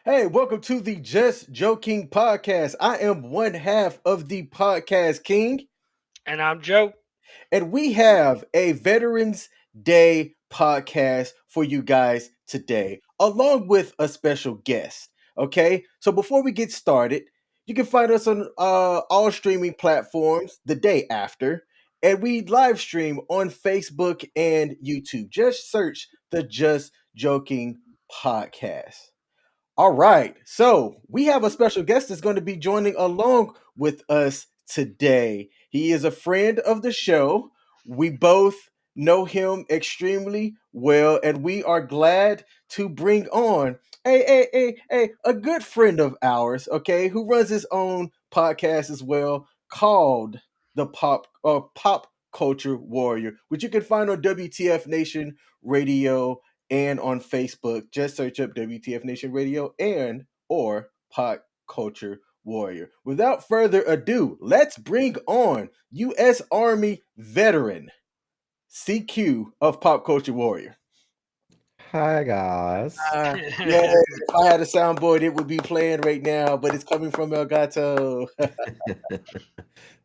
Hey, welcome to the Just Joking podcast. I am one half of the podcast king, And I'm Joe. and we have a Veterans Day podcast for you guys today, along with a special guest. Okay, so before we get started, you can find us on all streaming platforms the day after, and we live stream on Facebook and YouTube. Just search the Just Joking podcast. All right. So we have a special guest that's going to be joining along with us today. He is a friend of the show. We both know him extremely well, and we are glad to bring on a good friend of ours, okay, who runs his own podcast as well called the Pop Culture Warrior, which you can find on WTF Nation Radio and on Facebook. Just search up WTF Nation Radio and or Pop Culture Warrior. Without further ado, let's bring on U.S. Army veteran CQ of Pop Culture Warrior. Hi guys. Yeah, if I had a soundboard, it would be playing right now, but it's coming from Elgato.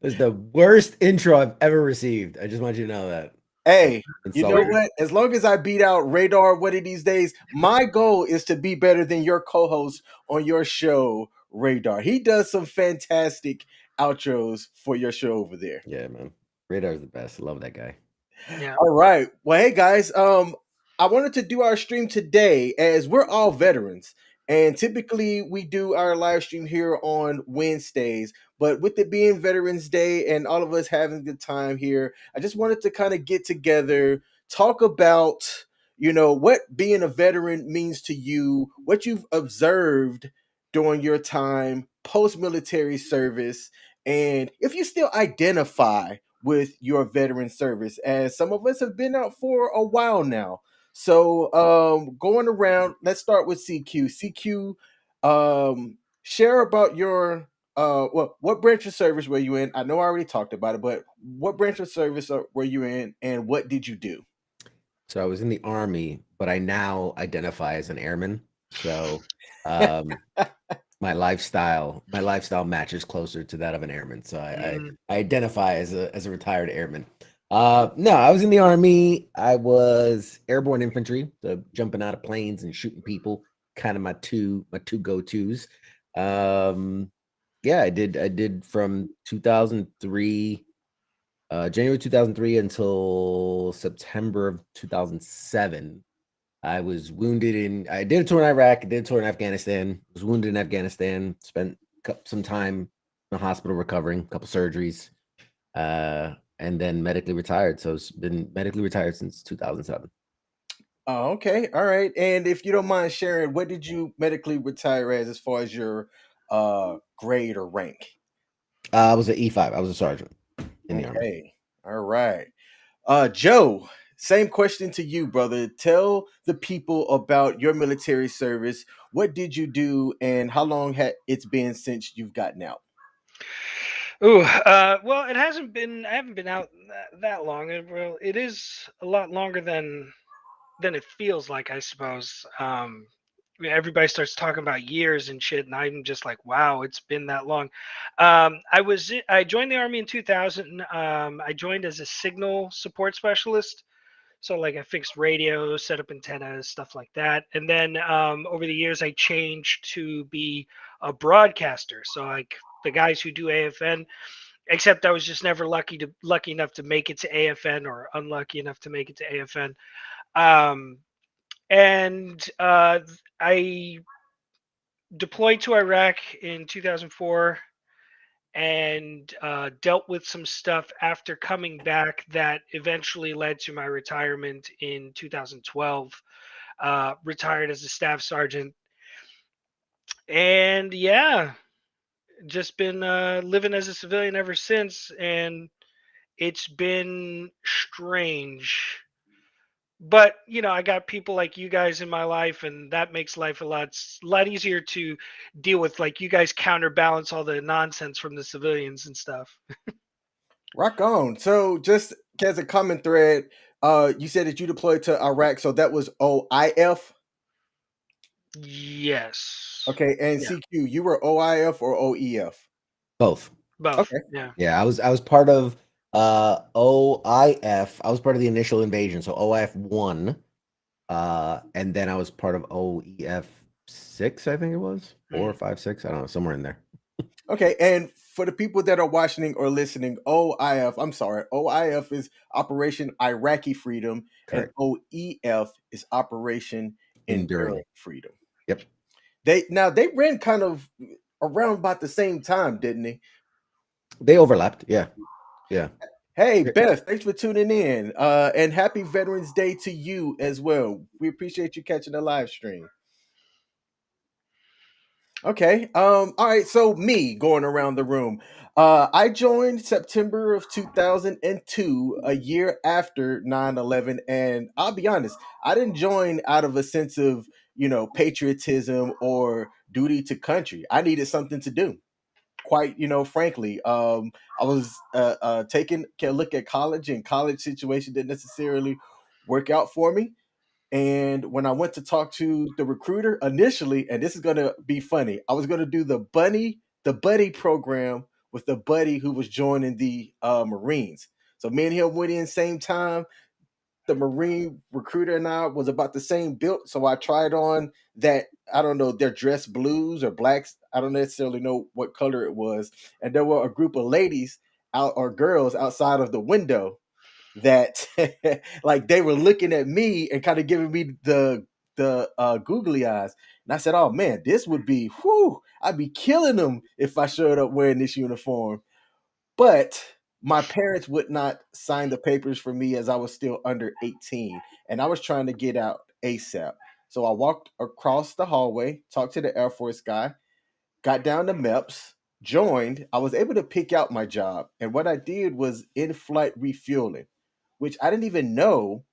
This is the worst intro I've ever received. I just want you to know that. Hey, you know Insulting. what? As long as I beat out Radar one of these days, my goal is to be better than your co-host on your show, Radar. He does some fantastic outros for your show over there. Yeah, man. Radar's the best. I love that guy. Yeah. All right. Well, hey guys, I wanted to do our stream today as we're all veterans. And typically we do our live stream here on Wednesdays, but with it being Veterans Day and all of us having a good time here, I just wanted to kind of get together, talk about, what being a veteran means to you, what you've observed during your time post-military service, and if you still identify with your veteran service, as some of us have been out for a while now. So, going around, let's start with CQ. CQ, share about your what branch of service were you in? I know I already talked about it, but what branch of service were you in, and what did you do? So I was in the army, but I now identify as an airman. So um my lifestyle matches closer to that of an airman. So I identify as a retired airman. No, I was in the army. I was airborne infantry, so jumping out of planes and shooting people, kind of my two go-tos. Um yeah, I did from 2003, January 2003 until September of 2007. I was wounded I did a tour in Iraq, I did a tour in Afghanistan, was wounded in Afghanistan, spent some time in the hospital recovering, a couple surgeries, and then medically retired. So it's been medically retired since 2007. Oh, okay, all right. And if you don't mind sharing, what did you medically retire as far as your grade or rank? I was an E5. I was a sergeant in the army. Okay, all right. Joe, same question to you, brother. Tell the people about your military service. What did you do, and how long had it's been since you've gotten out? Ooh, well, it hasn't been. I haven't been out that long. Well, it is a lot longer than it feels like, I suppose. Everybody starts talking about years and shit, and I'm just like, wow, it's been that long. I joined the army in 2000. I joined as a signal support specialist. So like I fixed radios, set up antennas, stuff like that. And then over the years, I changed to be a broadcaster. So like the guys who do AFN, except I was just never lucky enough to make it to AFN, or unlucky enough to make it to AFN. Um, and I deployed to Iraq in 2004 and dealt with some stuff after coming back that eventually led to my retirement in 2012. Retired as a staff sergeant, and yeah, just been living as a civilian ever since. And it's been strange. But I got people like you guys in my life, and that makes life a lot easier to deal with. Like, you guys counterbalance all the nonsense from the civilians and stuff. Rock on. So just as a common thread, you said that you deployed to Iraq, so that was OIF. Yes. Okay, and Yeah. CQ, you were OIF or OEF? Both. Both. Okay. Yeah. Yeah, I was part of OIF. I was part of the initial invasion, so OIF 1. And then I was part of OEF 6, I think it was. 4 or 5, 6, I don't know, somewhere in there. Okay, and for the people that are watching or listening, OIF, I'm sorry, OIF is Operation Iraqi Freedom, and Correct. OEF is Operation Enduring. Enduring Freedom. Yep. They ran kind of around about the same time, didn't they? They overlapped. Yeah. Yeah. Hey, Beth, thanks for tuning in. And happy Veterans Day to you as well. We appreciate you catching the live stream. Okay. All right. So me going around the room. I joined September of 2002, a year after 9/11, and I'll be honest, I didn't join out of a sense of, patriotism or duty to country. I needed something to do. Quite, frankly, I was taking a look at college, and college situation didn't necessarily work out for me. And when I went to talk to the recruiter initially, and this is gonna be funny, I was gonna do the buddy program with the buddy who was joining the Marines. So me and him went in same time. The Marine recruiter and I was about the same build. So I tried on that, I don't know, their dress blues or blacks. I don't necessarily know what color it was. And there were a group of ladies out or girls outside of the window that like they were looking at me and kind of giving me the googly eyes. And I said, "Oh man, this would be whoo! I'd be killing them if I showed up wearing this uniform." But my parents would not sign the papers for me as I was still under 18, and I was trying to get out ASAP. So I walked across the hallway, talked to the Air Force guy, got down to MEPS, joined. I was able to pick out my job. And what I did was in flight refueling, which I didn't even know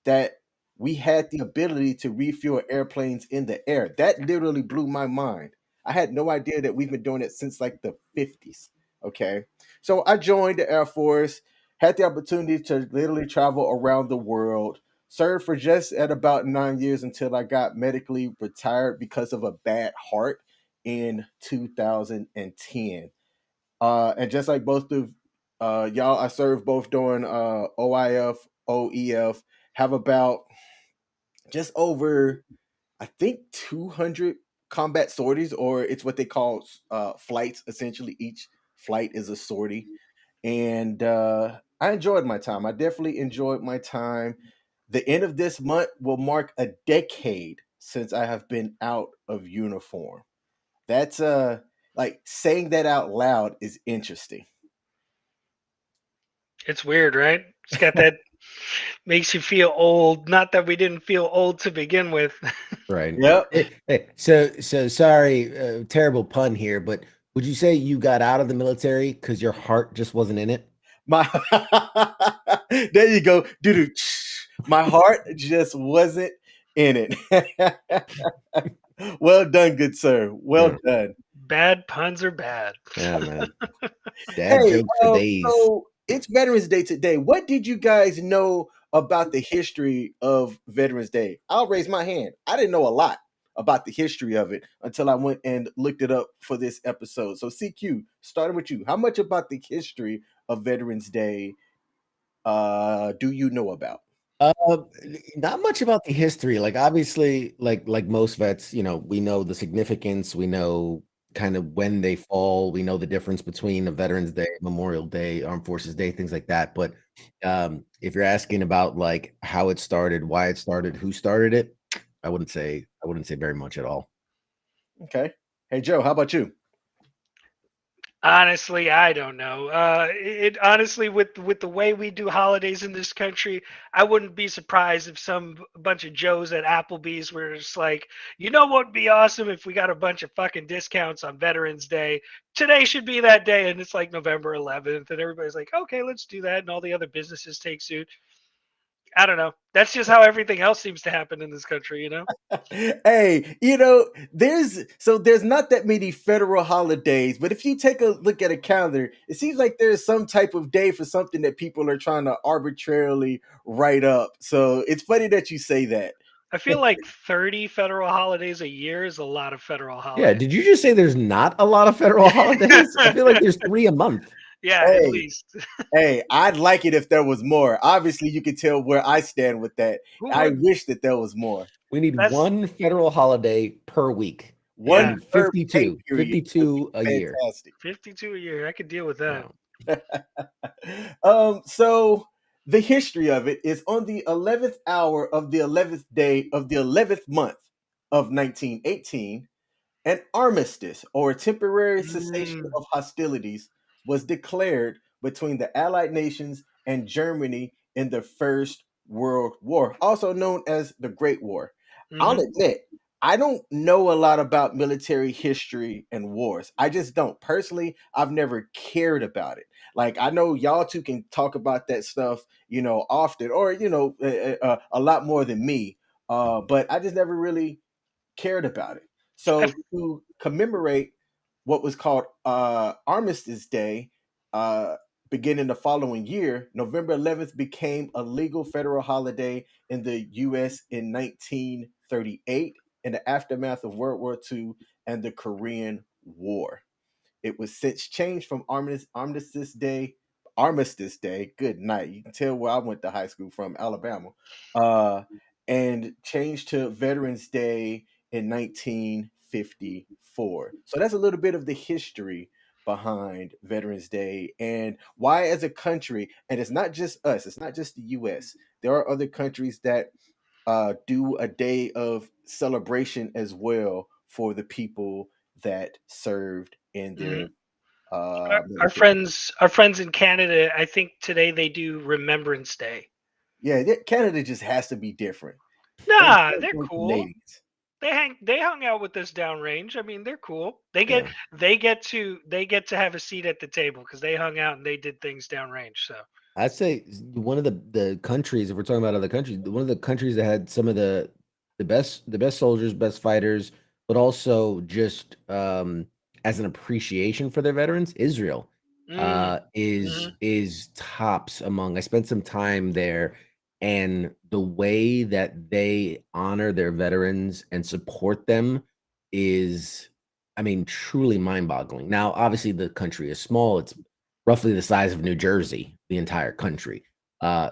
that we had the ability to refuel airplanes in the air. That literally blew my mind. I had no idea that we've been doing it since like the 50s. Okay. So I joined the Air Force, had the opportunity to literally travel around the world, served for just at about 9 years until I got medically retired because of a bad heart in 2010. And just like both of y'all, I served both during OIF, OEF, have about just over, I think, 200 combat sorties, or it's what they call flights. Essentially, each flight is a sortie. And I enjoyed my time. I definitely enjoyed my time. The end of this month will mark a decade since I have been out of uniform. That's like saying that out loud is interesting. It's weird, right? It's got that makes you feel old. Not that we didn't feel old to begin with. Right. Yep. So sorry, terrible pun here, but would you say you got out of the military because your heart just wasn't in it? My there you go. Doo-doo. My heart just wasn't in it. Well done, good sir. Well Yeah, done. Bad puns are bad. yeah, man. Dad Hey, jokes for days. so it's Veterans Day today. What did you guys know about the history of Veterans Day? I'll raise my hand. I didn't know a lot about the history of it until I went and looked it up for this episode. So CQ, starting with you, how much about the history of Veterans Day do you know about? Uh, Not much about the history. Like obviously, like most vets, we know the significance. We know kind of when they fall. We know the difference between a Veterans Day, Memorial Day, Armed Forces Day, things like that. But if you're asking about like how it started, why it started, who started it, I wouldn't say very much at all. Okay. Hey Joe, how about you? Honestly, I don't know. It honestly, with the way we do holidays in this country, I wouldn't be surprised if some bunch of Joes at Applebee's were just like, you know what would be awesome if we got a bunch of fucking discounts on Veterans Day. Today should be that day, and it's like November 11th, and everybody's like, okay, let's do that, and all the other businesses take suit. I don't know. That's just how everything else seems to happen in this country, you know? Hey, there's not that many federal holidays, but if you take a look at a calendar, it seems like there's some type of day for something that people are trying to arbitrarily write up. So it's funny that you say that. I feel like 30 federal holidays a year is a lot of federal Yeah, holidays. did you just say there's not a lot of federal holidays? I feel like there's 3 a month. Yeah, at Hey, least. hey, I'd like it if there was more. Obviously, you can tell where I stand with that. Who I would? wish that there was more. We need That's 1 federal holiday per week. We yeah, One need per pay 52, period would be 52 a year. fantastic. 52 a year. I could deal with that. Yeah. So the history of it is on the 11th hour of the 11th day of the 11th month of 1918. An armistice, or a temporary cessation Mm, of hostilities, was declared between the Allied nations and Germany in the First World War, also known as the Great War. I'll hmm. admit, I don't know a lot about military history and wars. I just don't. Personally, I've never cared about it. Like, I know y'all two can talk about that stuff, often, or, a lot more than me. But I just never really cared about it. I, So to commemorate what was called Armistice Day, uh, beginning the following year, November 11th became a legal federal holiday in the U.S. in 1938 in the aftermath of World War II and the Korean War. It was since changed from Armistice Day. Good night. You can tell where I went to high school from, Alabama, uh, and changed to Veterans Day in 1954. So that's a little bit of the history behind Veterans Day and why, as a country, and it's not just us, it's not just the U.S. There are other countries that do a day of celebration as well for the people that served in mhm. their Our military. friends in Canada, I think today they do Remembrance Day. Yeah, Canada just has to be different. And Nah, same they're thing with cool. Canadians. They hung out with us downrange. I mean, they're cool. Yeah. They get to have a seat at the table because they hung out and they did things downrange. So I'd say one of the countries, if we're talking about other countries, one of the countries that had some of the best soldiers, best fighters, but also just as an appreciation for their veterans, Israel mm, hmm. is tops among. I spent some time there, and the way that they honor their veterans and support them is, I mean, truly mind-boggling. Now, obviously, the country is small; it's roughly the size of New Jersey, the entire country.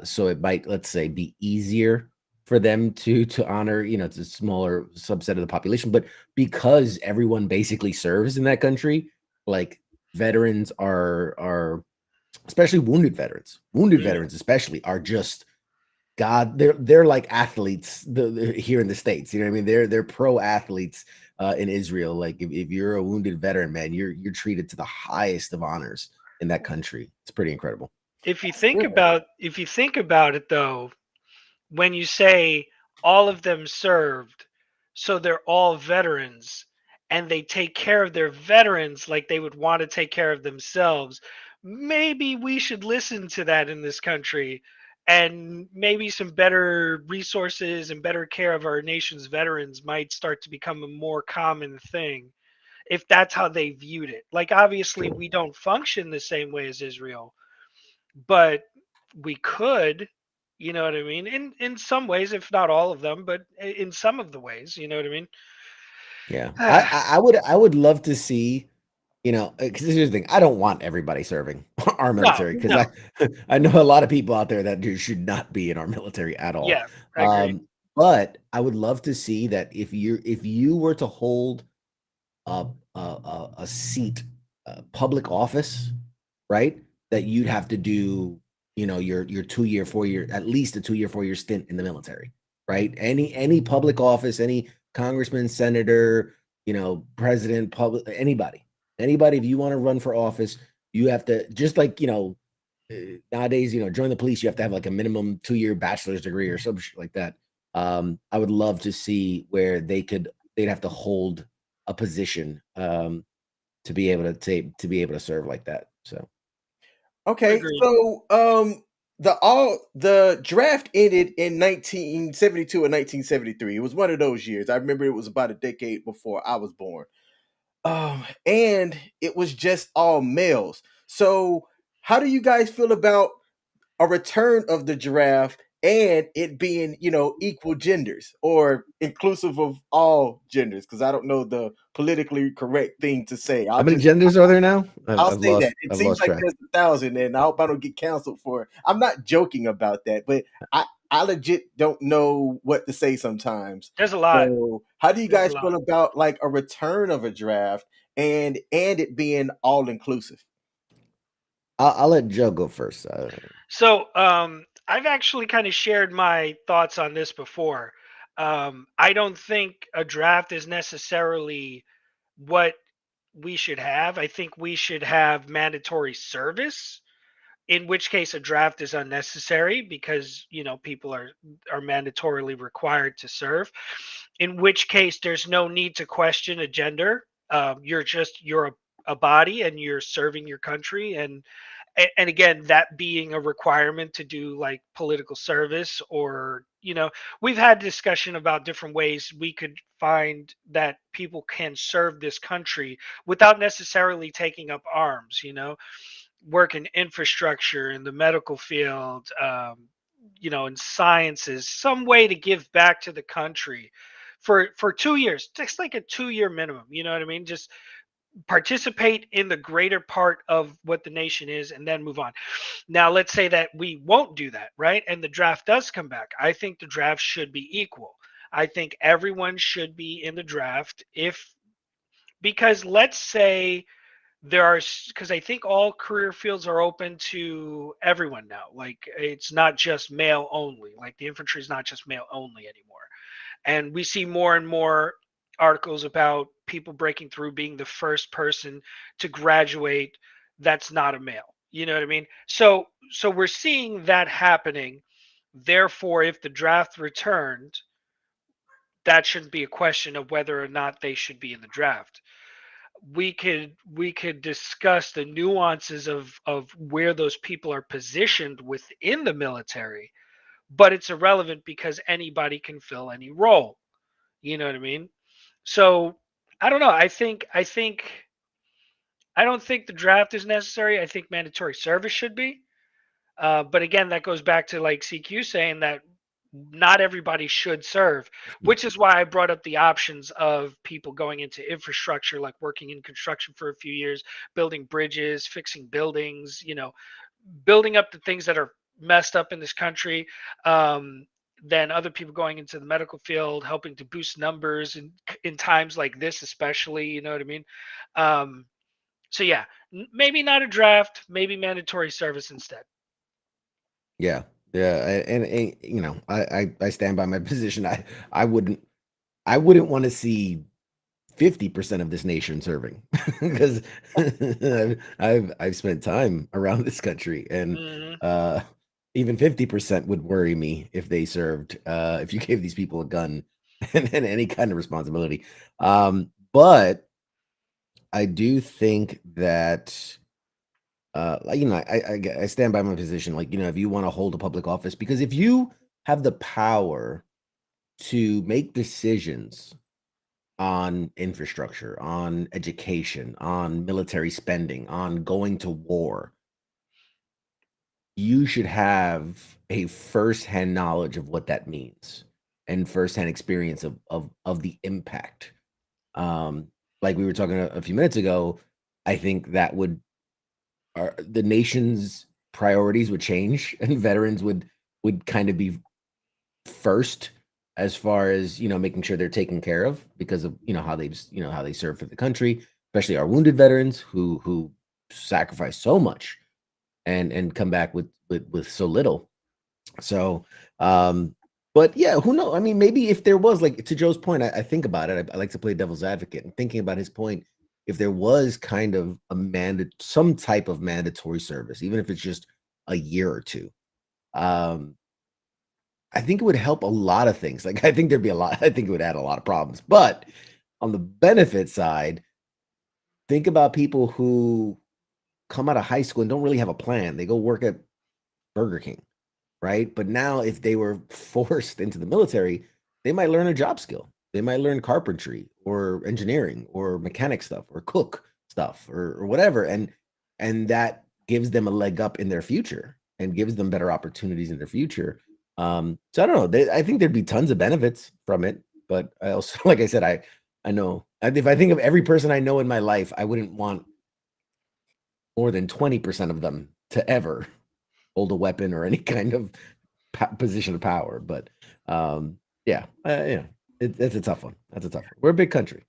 So it might, let's say, be easier for them to honor, it's a smaller subset of the population, but because everyone basically serves in that country, like veterans are especially wounded Mm. veterans especially are just God, they're like athletes here in the States. You know what I mean? They're pro athletes in Israel. Like if you're a wounded veteran, man, you're treated to the highest of honors in that country. It's pretty incredible. That's good. If you think about it though, when you say all of them served, so they're all veterans and they take care of their veterans like they would want to take care of themselves, maybe we should listen to that in this country, and maybe some better resources and better care of our nation's veterans might start to become a more common thing if that's how they viewed it. Like, obviously, True. we don't function the same way as Israel, but we could, you know what I mean? In some ways, if not all of them, but in some of the ways, you know what I mean? Yeah. I would love to see, because here's the thing. I don't want everybody serving our No, military because no. I know a lot of people out there that should not be in our military at all. Yeah, I agree. But I would love to see that if you were to hold a seat, public office, right? That you'd have to do, your 2 year, 4 year, at least a 2 year, 4 year stint in the military, right? Any public office, any congressman, senator, president, public, anybody, Anybody, if you want to run for office, you have to, just like, nowadays, join the police, you have to have like a minimum 2-year bachelor's degree or some shit like that. I would love to see where they'd have to hold a position to be able to serve like that. So Okay, Agreed. so the draft ended in 1972 or 1973. It was one of those years. I remember it was about a decade before I was born. And it was just all males. So, how do you guys feel about a return of the draft and it being, equal genders or inclusive of all genders? Because I don't know the politically correct thing to say. how many genders are there now? I'll say that. It I've seems lost like track. there's 1,000, and I hope I don't get canceled for it. I'm not joking about that, but I legit don't know what to say sometimes. There's a lot. So, how do you There's a guys lot. feel about like a return of a draft and it being all inclusive? I'll let Joe go first. So I've actually kind of shared my thoughts on this before. I don't think a draft is necessarily what we should have. I think we should have mandatory service, in which case a draft is unnecessary because people are mandatorily required to serve. In which case there's no need to question a gender. You're a body and you're serving your country, and again, that being a requirement to do like political service, or we've had discussion about different ways we could find that people can serve this country without necessarily taking up arms, work in infrastructure, in the medical field, in sciences, some way to give back to the country for 2 years, just like a 2-year minimum. You know what I mean? Just participate in the greater part of what the nation is and then move on. Now, let's say that we won't do that, right? And the draft does come back. I think the draft should be equal. I think everyone should be in the draft, because let's say there are, because I think all career fields are open to everyone now. Like, it's not just male only. Like, the infantry is not just male only anymore. And we see more and more articles about people breaking through, being the first person to graduate that's not a male. You know what I mean? So we're seeing that happening. Therefore, if the draft returned, that shouldn't be a question of whether or not they should be in the draft. We could discuss the nuances of where those people are positioned within the military, but it's irrelevant because anybody can fill any role. You know what I mean? So I don't know. I don't think the draft is necessary. I think mandatory service should be. But again, that goes back to like CQ saying that not everybody should serve, which is why I brought up the options of people going into infrastructure, like working in construction for a few years, building bridges, fixing buildings, building up the things that are messed up in this country. Then other people going into the medical field, helping to boost numbers in times like this, especially. You know what I mean? Um, so yeah, maybe not a draft, maybe mandatory service instead. Yeah, yeah, and I stand by my position. I wouldn't want to see 50% of this nation serving because I've spent time around this country, and Hmm. even 50% would worry me if they served. If you gave these people a gun and any kind of responsibility, but I do think that I stand by my position. Like, if you want to hold a public office, because if you have the power to make decisions on infrastructure, on education, on military spending, on going to war, you should have a firsthand knowledge of what that means and firsthand experience of the impact. Um, like we were talking a few minutes ago, I think that would the nation's priorities would change, and veterans would kind of be first as far as making sure they're taken care of because of how they serve for the country, especially our wounded veterans who sacrifice so much and come back with so little. So but yeah, who knows? I mean, maybe if there was, like, to Joe's point, I think about it. I like to play devil's advocate, and thinking about his point, if there was kind of some type of mandatory service, even if it's just a year or two, um, I think it would help a lot of things. Like, I think there'd be a lot. I think it would add a lot of problems. But on the benefit side, think about people who come out of high school and don't really have a plan. They go work at Burger King, right? But now, if they were forced into the military, they might learn a job skill. They might learn carpentry or engineering or mechanic stuff or cook stuff or whatever, and that gives them a leg up in their future and gives them better opportunities in their future. So I don't know. I think there'd be tons of benefits from it, but I also, like I said, I know if I think of every person I know in my life, I wouldn't want more than 20% of them to ever hold a weapon or any kind of position of power. But yeah, it's a tough one. That's a tough one. We're a big country.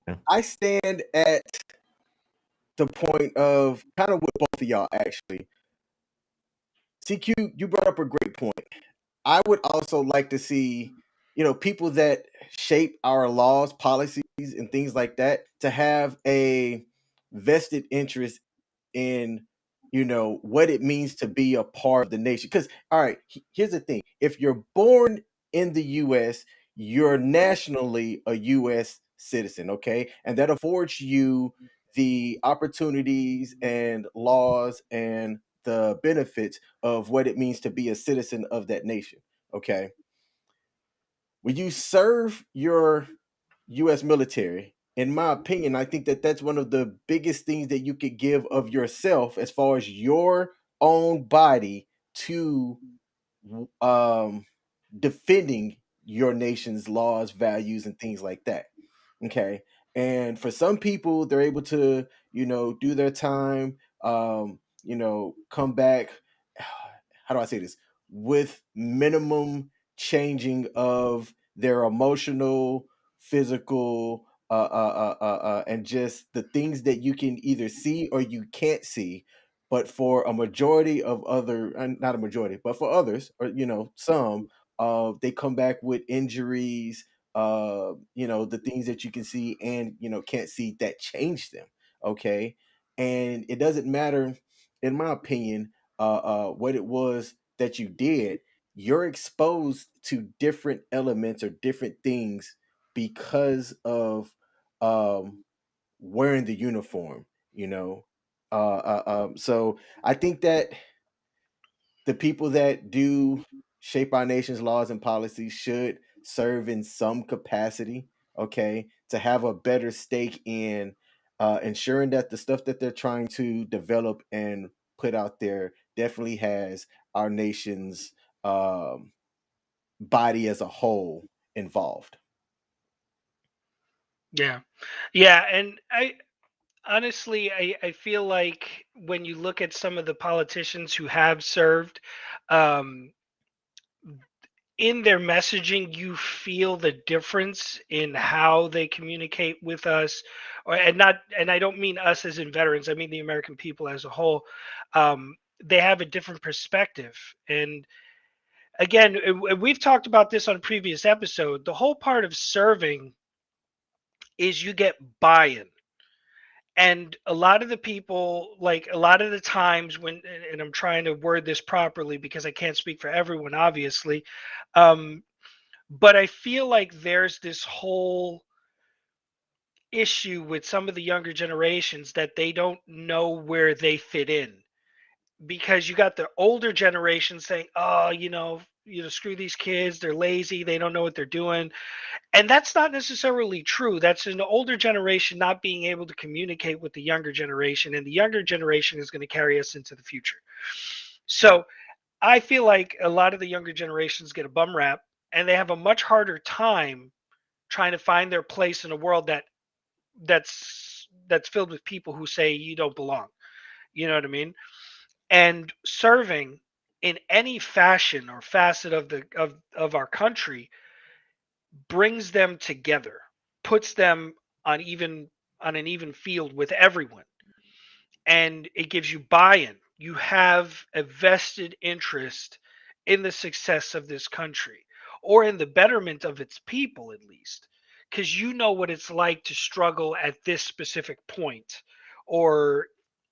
Yeah. I stand at the point of kind of with both of y'all actually. CQ, you brought up a great point. I would also like to see, people that shape our laws, policies, and things like that to have a vested interest in, what it means to be a part of the nation. Because, all right, here's the thing: if you're born in the U.S., you're nationally a U.S. citizen, okay, and that affords you the opportunities and laws and the benefits of what it means to be a citizen of that nation. Okay. When you serve your US military, in my opinion, I think that that's one of the biggest things that you could give of yourself as far as your own body to um, defending your nation's laws, values, and things like that. Okay. And for some people, they're able to, do their time, come back. How do I say this? With minimum changing of their emotional, physical, and just the things that you can either see or you can't see. But for a majority of not a majority, but for others, or some, they come back with injuries, the things that you can see and can't see that change them. Okay. And it doesn't matter, in my opinion, what it was that you did. You're exposed to different elements or different things because of um wearing the uniform, so I think that the people that do shape our nation's laws and policies should serve in some capacity, okay, to have a better stake in ensuring that the stuff that they're trying to develop and put out there definitely has our nation's um, body as a whole involved. Yeah. Yeah, and I honestly, I feel like when you look at some of the politicians who have served, um, in their messaging, you feel the difference in how they communicate with us, and I don't mean us as in veterans. I mean the American people as a whole. They have a different perspective, and again, we've talked about this on a previous episode. The whole part of serving is you get buy-in, and a lot of the people, like a lot of the times when, and I'm trying to word this properly because I can't speak for everyone obviously, um, but I feel like there's this whole issue with some of the younger generations that they don't know where they fit in, because you got the older generation saying, oh, screw these kids, they're lazy, they don't know what they're doing. And that's not necessarily true. That's an older generation not being able to communicate with the younger generation, and the younger generation is going to carry us into the future. So I feel like a lot of the younger generations get a bum rap, and they have a much harder time trying to find their place in a world that's filled with people who say you don't belong. You know what I mean? And serving in any fashion or facet of our country brings them together, puts them on even on an even field with everyone, and it gives you buy-in. You have a vested interest in the success of this country, or in the betterment of its people at least. because you know what it's like to struggle at this specific point, or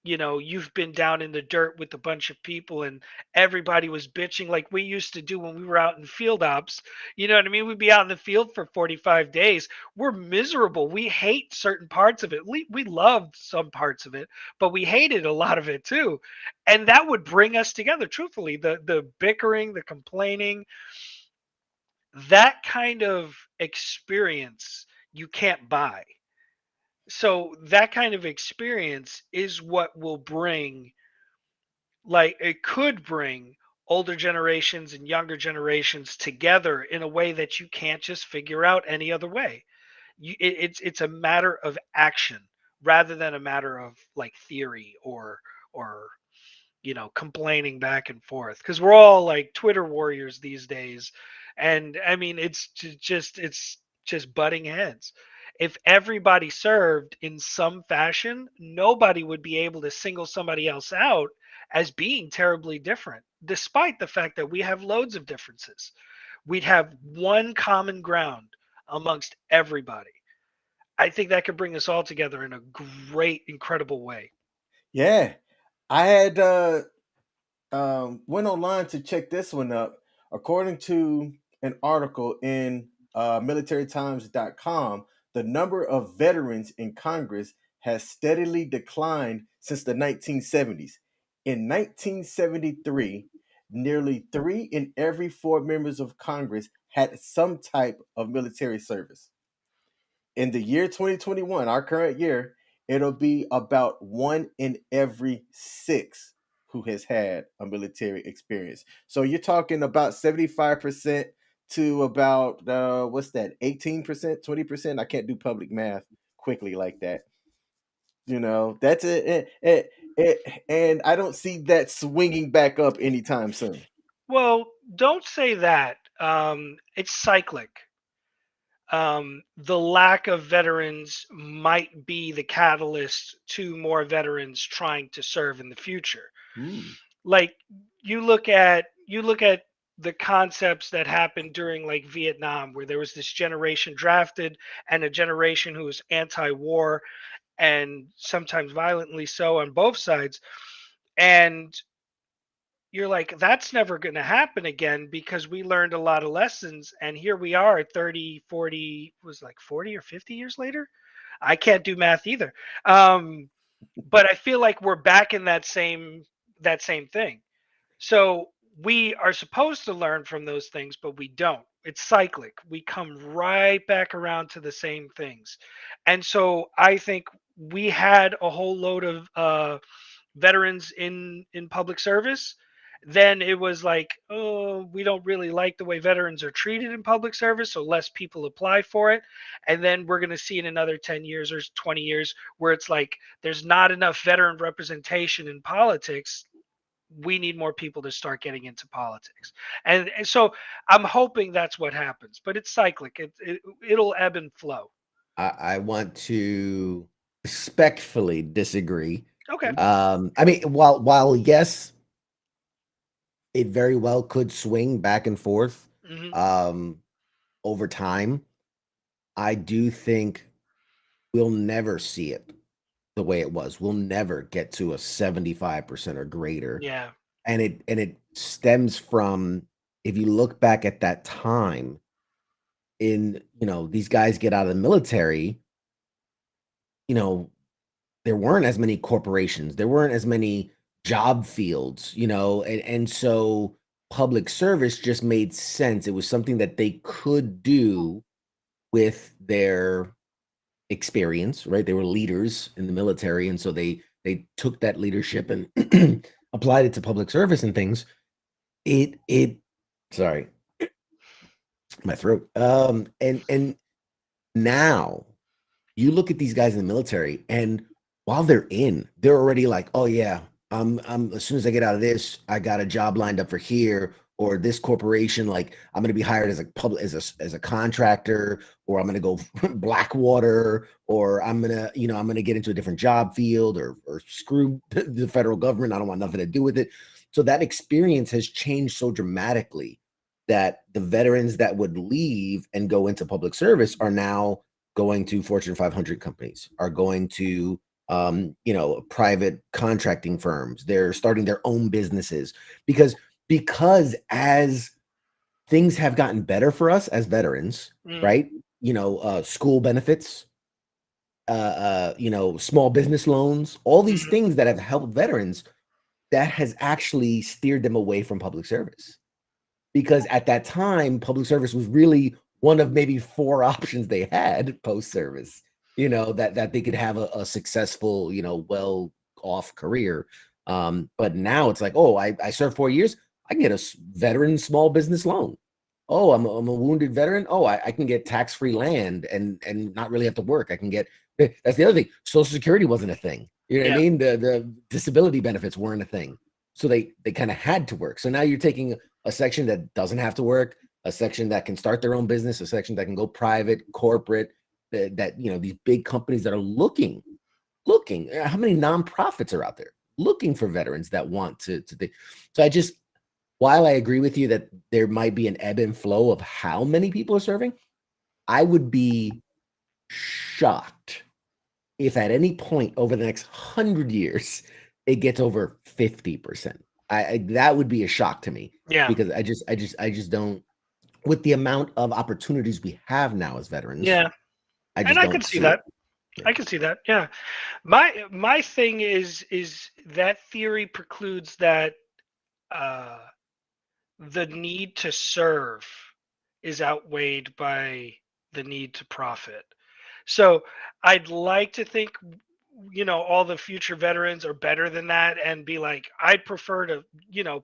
you've been down in the dirt with a bunch of people and everybody was bitching like we used to do when we were out in field ops. You know what I mean? We'd be out in the field for 45 days. We're miserable. We hate certain parts of it. We loved some parts of it, but we hated a lot of it too. And that would bring us together, truthfully. The bickering, the complaining, that kind of experience you can't buy. So that kind of experience is what will bring, like, it could bring older generations and younger generations together in a way that you can't just figure out any other way. It's a matter of action rather than a matter of like theory or complaining back and forth, because we're all like Twitter warriors these days. And I mean, it's just butting heads. If everybody served in some fashion, nobody would be able to single somebody else out as being terribly different, despite the fact that we have loads of differences. We'd have one common ground amongst everybody. I think that could bring us all together in a great, incredible way. Yeah. I had went online to check this one up. According to an article in militarytimes.com, the number of veterans in Congress has steadily declined since the 1970s. In 1973, nearly 3 in every 4 members of Congress had some type of military service. In the year 2021, our current year, it'll be about 1 in every 6 who has had a military experience. So you're talking about 75% to about what's that, 18%, 20%? I can't do public math quickly like that. That's and I don't see that swinging back up anytime soon. Well, don't say that. It's cyclic. The lack of veterans might be the catalyst to more veterans trying to serve in the future. Hmm. Like, you look at the concepts that happened during like Vietnam, where there was this generation drafted and a generation who was anti-war, and sometimes violently so on both sides. And you're like, that's never going to happen again because we learned a lot of lessons. And here we are 30, 40, was like 40 or 50 years later. I can't do math either. Um, but I feel like we're back in that same thing. So we are supposed to learn from those things, but we don't. It's cyclic. We come right back around to the same things. And so I think we had a whole load of veterans in public service. Then it was like, oh, we don't really like the way veterans are treated in public service, so less people apply for it. And then we're going to see in another 10 years or 20 years where it's like there's not enough veteran representation in politics. We need more people to start getting into politics. And so I'm hoping that's what happens, but it's cyclic. It'll ebb and flow. I want to respectfully disagree. Okay. I mean, while yes, it very well could swing back and forth Hmm. um, over time. I do think we'll never see it the way it was. We'll never get to a 75% or greater. Yeah. And it stems from, if you look back at that time, these guys get out of the military, you know, there weren't as many corporations, there weren't as many job fields, and so public service just made sense. It was something that they could do with their experience, right? They were leaders in the military, and so they took that leadership and applied it to public service and things. It sorry, my throat. And now you look at these guys in the military, and while they're already like, oh yeah, I'm as soon as I get out of this, I got a job lined up for here or this corporation. Like I'm going to be hired as a as a contractor, or I'm going to go Blackwater, or I'm going to get into a different job field, or screw the federal government. I don't want nothing to do with it. So that experience has changed so dramatically that the veterans that would leave and go into public service are now going to Fortune 500 companies, are going to private contracting firms. They're starting their own businesses because as things have gotten better for us as veterans, right? School benefits, small business loans, all these things that have helped veterans, that has actually steered them away from public service. Because at that time, public service was really one of maybe 4 options they had post-service, that they could have a successful, well-off career. But now it's like, oh, I served 4 years, I can get a veteran small business loan. Oh, I'm a wounded veteran. Oh, I can get tax-free land and not really have to work. I can get, that's the other thing. Social Security wasn't a thing. You know what I mean? The disability benefits weren't a thing. So they kind of had to work. So now you're taking a section that doesn't have to work, a section that can start their own business, a section that can go private, corporate, that these big companies that are looking, how many nonprofits are out there looking for veterans that want to think. So while I agree with you that there might be an ebb and flow of how many people are serving, I would be shocked if at any point over the next 100 years, it gets over 50%. That would be a shock to me. Yeah. Because I just don't, with the amount of opportunities we have now as veterans. Yeah. I can see that. Yeah. I can see that. Yeah. My thing is that theory precludes that the need to serve is outweighed by the need to profit. So I'd like to think, all the future veterans are better than that and be like, I prefer to,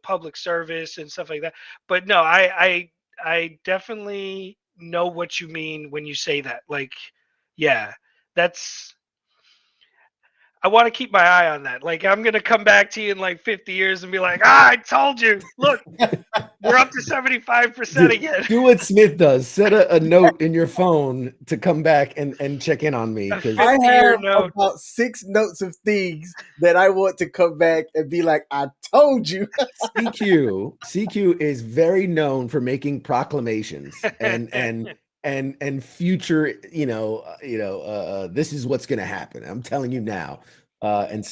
public service and stuff like that. But no, I definitely know what you mean when you say that. Like, yeah, I want to keep my eye on that. Like, I'm going to come back to you in like 50 years and be like, I told you, look, we're up to 75% again. Do what Smith does. Set a note in your phone to come back and check in on me. Because I have about 6 notes of things that I want to come back and be like, I told you. CQ is very known for making proclamations and future, this is what's going to happen. I'm telling you now. And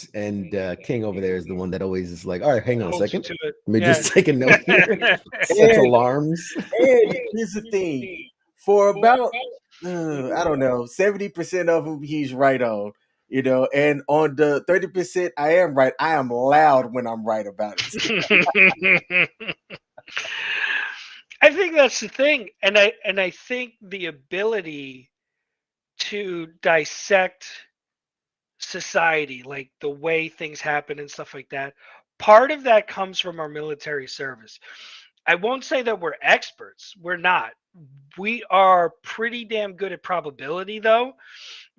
King over there is the one that always is like, all right, hang on a second. Let me just take a note here. Sets alarms. And here's the thing. For about, I don't know, 70% of them, he's right on. And on the 30%, I am right. I am loud when I'm right about it. I think that's the thing, and I think the ability to dissect society, like the way things happen and stuff like that, part of that comes from our military service. I won't say that we're experts. We're not. We are pretty damn good at probability, though,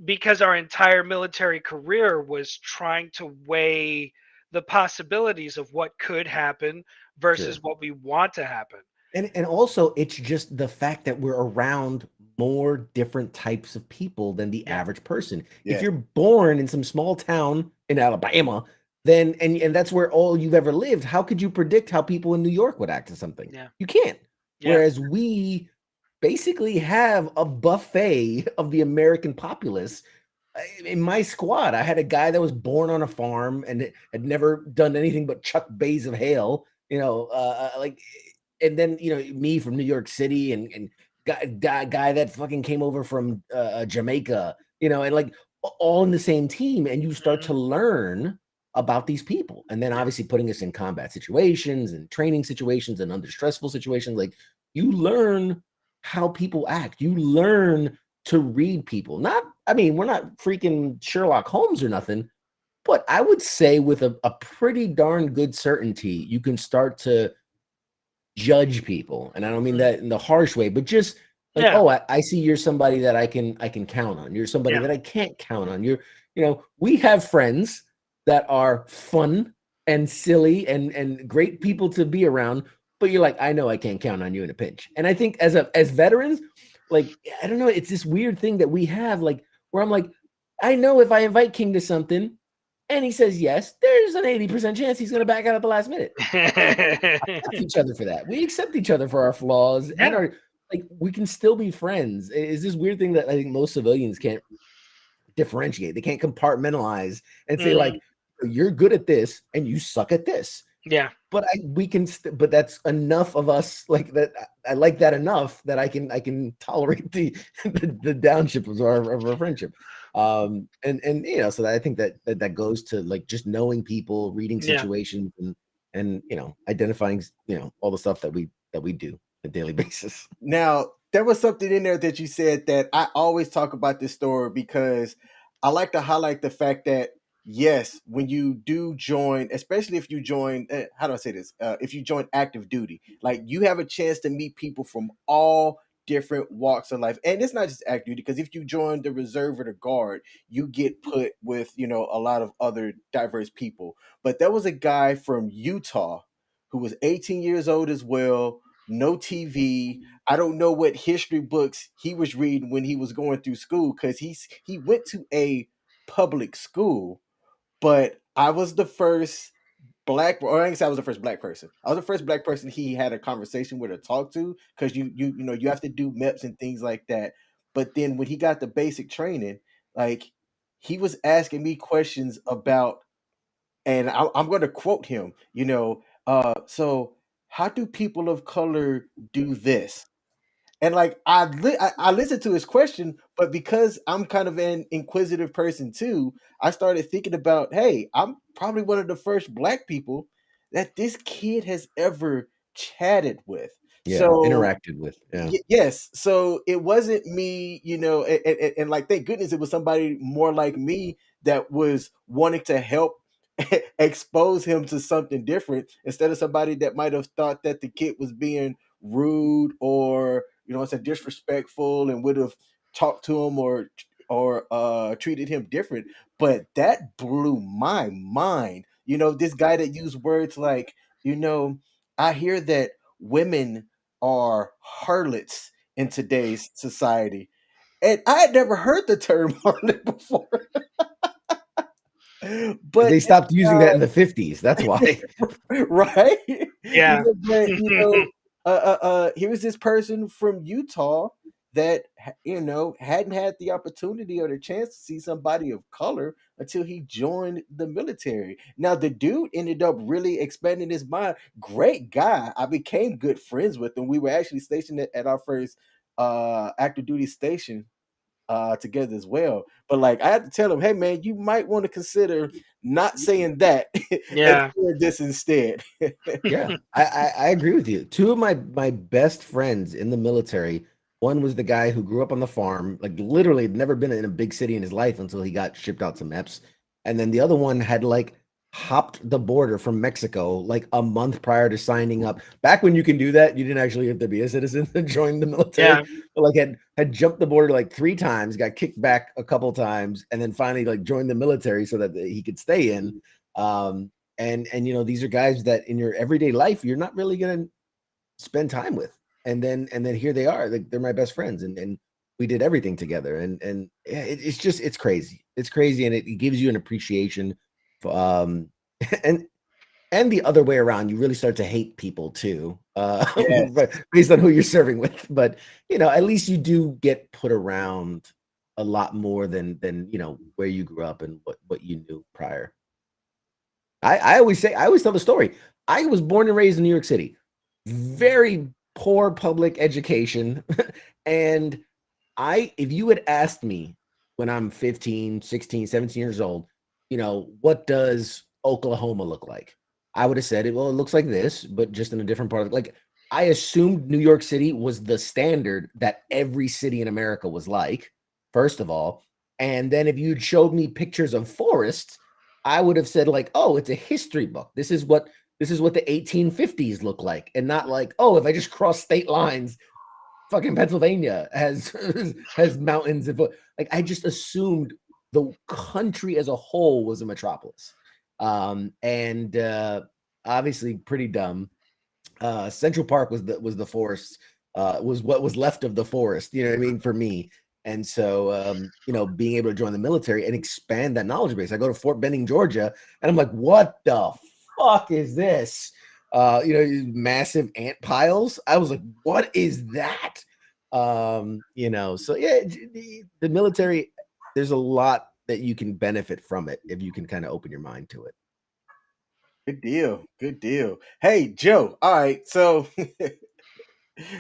because our entire military career was trying to weigh the possibilities of what could happen versus what we want to happen. And also, it's just the fact that we're around more different types of people than the average person. If you're born in some small town in Alabama, then and that's where all you've ever lived, how could you predict how people in New York would act to something? You can't. Whereas we basically have a buffet of the American populace. In my squad, I had a guy that was born on a farm and had never done anything but chuck bays of hail, and then me from New York City and guy that fucking came over from Jamaica, and like all in the same team, and you start to learn about these people, and then obviously putting us in combat situations and training situations and under stressful situations, like you learn how people act, you learn to read people. We're not freaking Sherlock Holmes or nothing, but I would say with a pretty darn good certainty, you can start to judge people. And I don't mean that in the harsh way, but just like, I see you're somebody that I can count on. You're somebody that I can't count on. We have friends that are fun and silly and great people to be around, but you're like, I know I can't count on you in a pinch. And I think as veterans, like, I don't know, it's this weird thing that we have, like, where I'm like, I know if I invite King to something and he says yes, there's an 80% chance he's going to back out at the last minute. We accept each other for that. We accept each other for our flaws and like we can still be friends. It's this weird thing that I think most civilians can't differentiate. They can't compartmentalize and say like, you're good at this and you suck at this. Yeah. But we can, but that's enough of us like that. I like that enough that I can tolerate the downship of our friendship. And you know, so that I think that goes to like just knowing people, reading Yeah. situations, and you know, identifying, you know, all the stuff that we do on a daily basis. Now, there was something in there that you said that I always talk about this story because I like to highlight the fact that yes, when you do join, especially if you join, how do I say this? If you join active duty, like you have a chance to meet people from all different walks of life, and it's not just active duty because if you join the reserve or the guard, you get put with a lot of other diverse people. But there was a guy from Utah who was 18 years old as well, no TV. I don't know what history books he was reading when he was going through school because he went to a public school, but I was the first black, or I guess I was the first black person. I was the first black person he had a conversation with or talked to because you have to do MEPS and things like that. But then when he got the basic training, like he was asking me questions about, and I'm going to quote him. So how do people of color do this? And like I listened to his question, but because I'm kind of an inquisitive person too, I started thinking about, hey, I'm probably one of the first black people that this kid has ever chatted with. Yeah, So interacted with. Yeah, yes, so it wasn't me, and like thank goodness it was somebody more like me that was wanting to help expose him to something different instead of somebody that might have thought that the kid was being rude or it's a disrespectful and would have talked to him or treated him different. But that blew my mind. This guy that used words like, I hear that women are harlots in today's society. And I had never heard the term harlot before. because But they stopped using that in the 50s. That's why. right? Yeah. But here was this person from Utah that hadn't had the opportunity or the chance to see somebody of color until he joined the military. Now the dude ended up really expanding his mind. Great guy. I became good friends with him. We were actually stationed at our first active duty station together as well. But like I had to tell him, hey man, you might want to consider not saying that and Yeah. saying this instead. Yeah, I agree with you. Two of my best friends in the military. One was the guy who grew up on the farm, like literally had never been in a big city in his life until he got shipped out to MEPS. And then the other one had like hopped the border from Mexico like a month prior to signing up. Back when you can do that, you didn't actually have to be a citizen to join the military. Yeah. But like had jumped the border like 3 times, got kicked back a couple times, and then finally like joined the military so that he could stay in. And these are guys that in your everyday life you're not really gonna spend time with, and then here they are, like they're my best friends, and we did everything together, and yeah, it's crazy, and it gives you an appreciation for and the other way around, you really start to hate people too, Yes. based on who you're serving with. But at least you do get put around a lot more than where you grew up and what you knew prior. I always tell the story. I was born and raised in New York City, very poor public education. And if you had asked me when I'm 15, 16, 17 years old, what does Oklahoma look like? I would have said it, well, it looks like this, but just in a different part of like, I assumed New York City was the standard that every city in America was like, first of all. And then if you'd showed me pictures of forests, I would have said like, oh, it's a history book. This is what the 1850s look like, and not like, oh, if I just cross state lines, fucking Pennsylvania has has mountains and like I just assumed the country as a whole was a metropolis, and obviously pretty dumb. Central Park was the forest, was what was left of the forest. You know what I mean, for me. And so, being able to join the military and expand that knowledge base. I go to Fort Benning, Georgia, and I'm like, what the fuck is this? Massive ant piles. I was like, what is that? So yeah, the military, there's a lot that you can benefit from it if you can kind of open your mind to it. Good deal. Good deal. Hey, Joe. All right. So,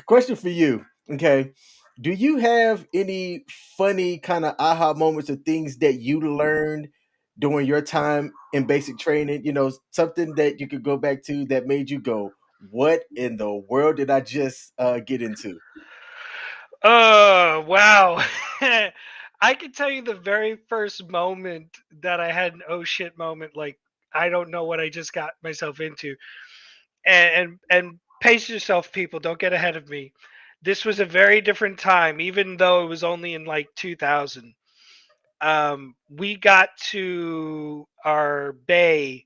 question for you. Okay. Do you have any funny kind of aha moments or things that you learned during your time in basic training? Something that you could go back to that made you go, "What in the world did I just get into?" Oh, wow. I can tell you the very first moment that I had an oh shit moment, like I don't know what I just got myself into. And pace yourself, people, don't get ahead of me. This was a very different time, even though it was only in like 2000. We got to our bay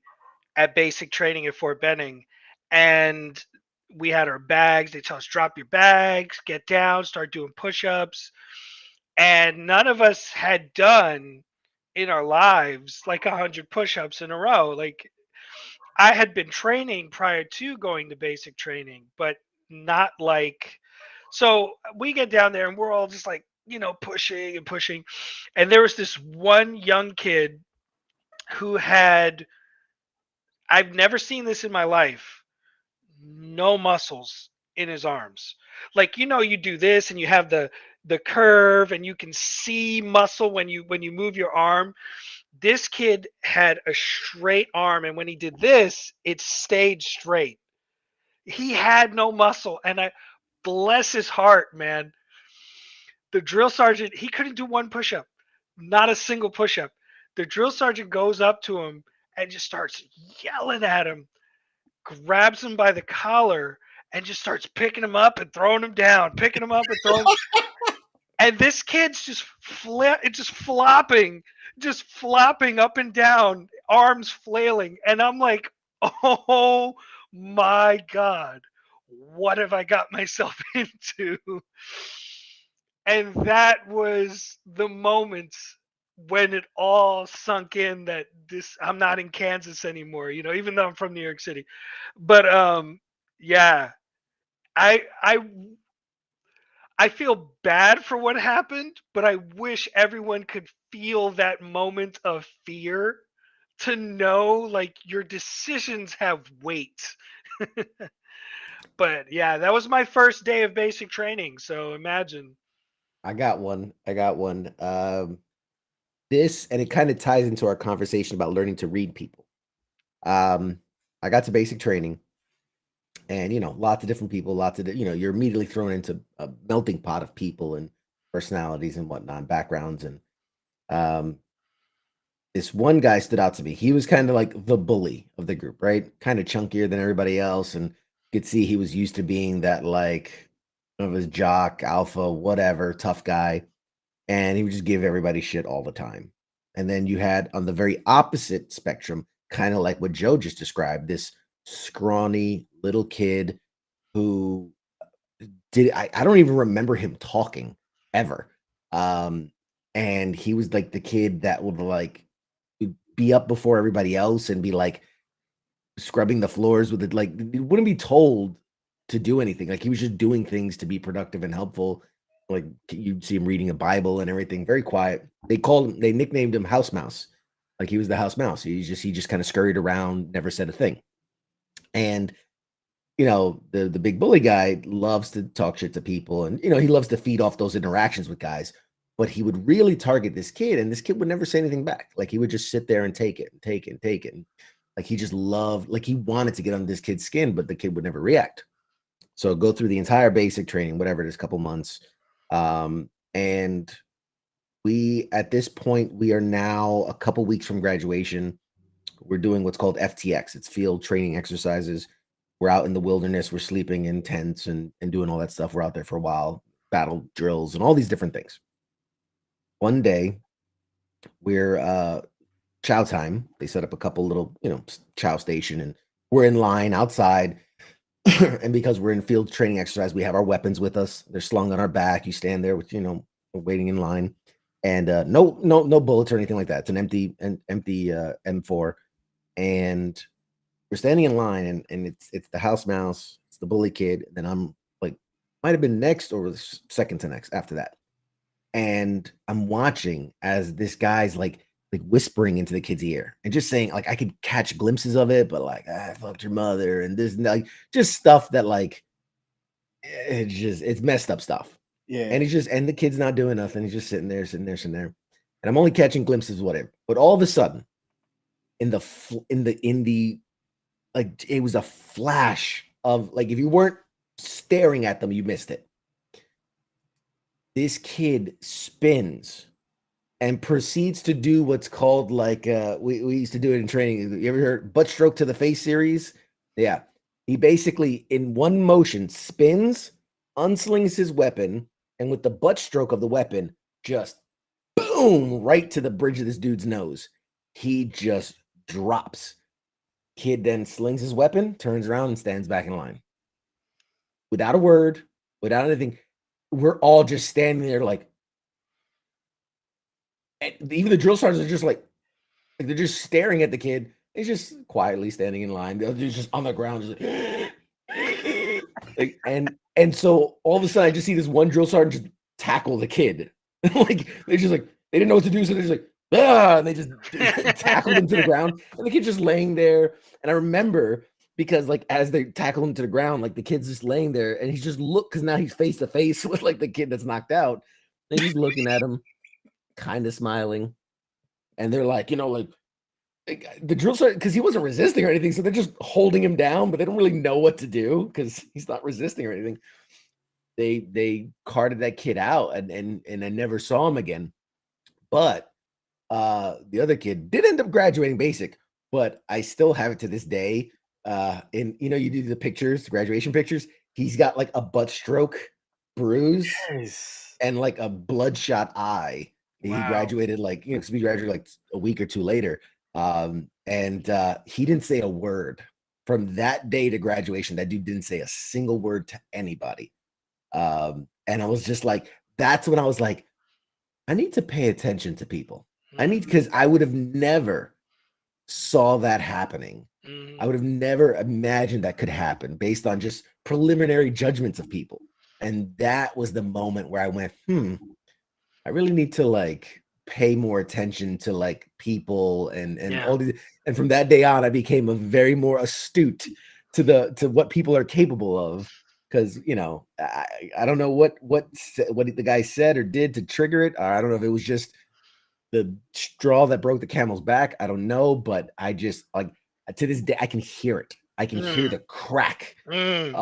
at basic training at Fort Benning, and we had our bags. They tell us drop your bags, get down, start doing push-ups, and none of us had done in our lives like 100 push-ups in a row. Like I had been training prior to going to basic training, but not like so we get down there and we're all just like, pushing and pushing. And there was this one young kid who had I've never seen this in my life. No muscles in his arms. Like you do this and you have the curve and you can see muscle when you move your arm. This kid had a straight arm, and when he did this, it stayed straight. He had no muscle, and I bless his heart, man. The drill sergeant, he couldn't do one push-up, not a single push-up. The drill sergeant goes up to him and just starts yelling at him, grabs him by the collar, and just starts picking him up and throwing him down, picking him up and throwing. And this kid's just flopping up and down, arms flailing, and I'm like, oh my god, what have I got myself into? And that was the moment when it all sunk in that this I'm not in Kansas anymore, even though I'm from New York City. But yeah, I I I feel bad for what happened, but I wish everyone could feel that moment of fear to know like your decisions have weight. But yeah, that was my first day of basic training, so imagine. I got one. I got one. This and it kind of ties into our conversation about learning to read people. Um, I got to basic training, and lots of different people, you're immediately thrown into a melting pot of people and personalities and whatnot, backgrounds, and um, this one guy stood out to me. He was kind of like the bully of the group, right? Kind of chunkier than everybody else, and you could see he was used to being that like of his jock, alpha, whatever, tough guy, and he would just give everybody shit all the time. And then you had on the very opposite spectrum, kind of like what Joe just described, this scrawny little kid who I don't even remember him talking ever. Um, and he was like the kid that would like be up before everybody else and be like scrubbing the floors with it. Like he wouldn't be told to do anything. Like he was just doing things to be productive and helpful. Like you'd see him reading a Bible and everything, very quiet. They nicknamed him House Mouse. Like he was the house mouse. He just kind of scurried around, never said a thing. And the big bully guy loves to talk shit to people, and he loves to feed off those interactions with guys, but he would really target this kid, and this kid would never say anything back. Like he would just sit there and take it and take it and take it. And like he just loved, like he wanted to get under this kid's skin, but the kid would never react. So go through the entire basic training, whatever it is, couple months. And we at this point, we are now a couple weeks from graduation. We're doing what's called FTX. It's field training exercises. We're out in the wilderness. We're sleeping in tents and doing all that stuff. We're out there for a while, battle drills and all these different things. One day, we're chow time. They set up a couple little, chow station, and we're in line outside. And because we're in field training exercise, we have our weapons with us. They're slung on our back. You stand there with, waiting in line, and no bullets or anything like that. It's an empty M4, and we're standing in line, and it's the house mouse, it's the bully kid, and then I'm like might have been next or second to next after that. And I'm watching as this guy's like whispering into the kid's ear and just saying, like, I could catch glimpses of it, but like, I fucked your mother and this and like just stuff that like it's messed up stuff. Yeah. And and the kid's not doing nothing. He's just sitting there, sitting there, sitting there. And I'm only catching glimpses of whatever. But all of a sudden, in the like it was a flash of like if you weren't staring at them, you missed it. This kid spins and proceeds to do what's called like we used to do it in training. You ever heard butt stroke to the face series? Yeah. He basically in one motion spins, unslings his weapon, and with the butt stroke of the weapon, just boom, right to the bridge of this dude's nose. He just drops. Kid then slings his weapon, turns around, and stands back in line. Without a word, without anything. We're all just standing there like, even the drill sergeants are just like they're just staring at the kid. He's just quietly standing in line. They're just on the ground, just like, and so all of a sudden I just see this one drill sergeant just tackle the kid. Like they didn't know what to do, so they're just like, ah, and they just tackled him to the ground, and the kid's just laying there. And I remember because like as they tackle him to the ground, like the kid's just laying there, and he's just because now he's face to face with like the kid that's knocked out, and he's looking at him, kind of smiling, and they're like, like the drill sergeant, because he wasn't resisting or anything, so they're just holding him down, but they don't really know what to do because he's not resisting or anything. They carted that kid out, and I never saw him again. But the other kid did end up graduating basic, but I still have it to this day. And you do the pictures, the graduation pictures. He's got like a butt stroke bruise and like a bloodshot eye. Wow. He graduated because we graduated like a week or two later. And he didn't say a word from that day to graduation. That dude didn't say a single word to anybody. And I was just like, that's when I was like, I need to pay attention to people. Because I would have never saw that happening. I would have never imagined that could happen based on just preliminary judgments of people. And that was the moment where I went, I really need to like pay more attention to like people and all these. And from that day on, I became a very more astute to what people are capable of. Because I don't know what the guy said or did to trigger it. Or I don't know if it was just the straw that broke the camel's back. I don't know, but I just like to this day I can hear it. I can hear the crack, and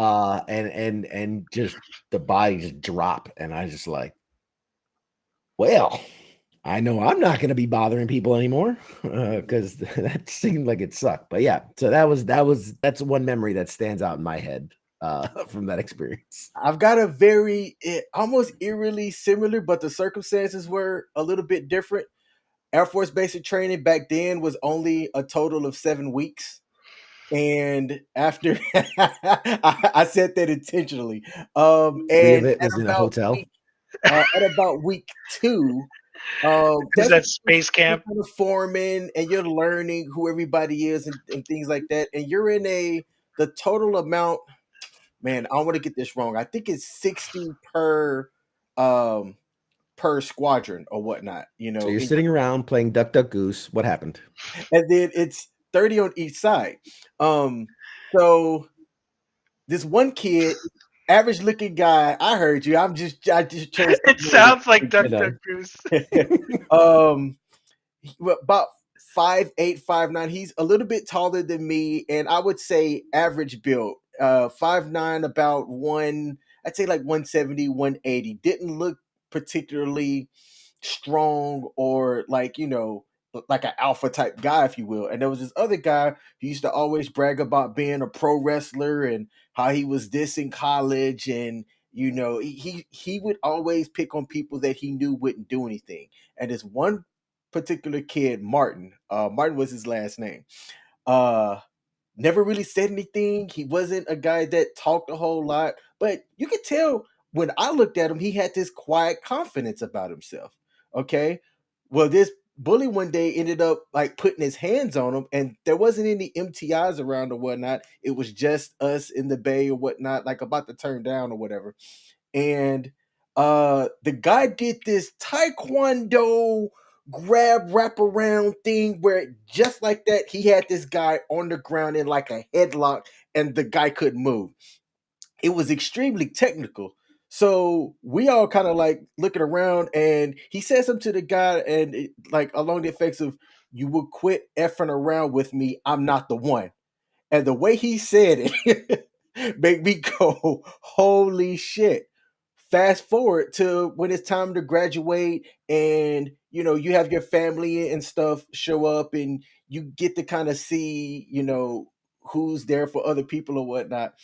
just the body just drop, and I just like, well, I know I'm not going to be bothering people anymore because that seemed like it sucked. But yeah, so that's one memory that stands out in my head from that experience. I've got a very almost eerily similar, but the circumstances were a little bit different. Air Force basic training back then was only a total of 7 weeks. And after I said that intentionally. And of it was in a hotel. At about week 2, that's space camp. You're forming and you're learning who everybody is and things like that. And you're in the total amount, man, I don't want to get this wrong. I think it's 60 per squadron or whatnot. So you're sitting around playing Duck Duck Goose. What happened? And then it's 30 on each side. So this one kid, average looking guy, I heard you. I just chose. It sounds like Duck Duck Goose. About 5'8", 5'9". He's a little bit taller than me, and I would say average build. 5'9", about I'd say like 170, 180. Didn't look particularly strong or like like an alpha type guy, if you will. And there was this other guy who used to always brag about being a pro wrestler and how he was this in college, and he would always pick on people that he knew wouldn't do anything. And this one particular kid, Martin was his last name, never really said anything. He wasn't a guy that talked a whole lot, but you could tell when I looked at him, he had this quiet confidence about himself. Okay. Well, this Bully one day ended up like putting his hands on him, and there wasn't any MTIs around or whatnot. It was just us in the bay or whatnot, like about to turn down or whatever. And the guy did this taekwondo grab wraparound thing where just like that, he had this guy on the ground in like a headlock, and the guy couldn't move. It was extremely technical. So we all kind of like looking around, and he said something to the guy, and like along the effects of, "You will quit effing around with me. I'm not the one." And the way he said it made me go, "Holy shit!" Fast forward to when it's time to graduate, and you have your family and stuff show up, and you get to kind of see who's there for other people or whatnot.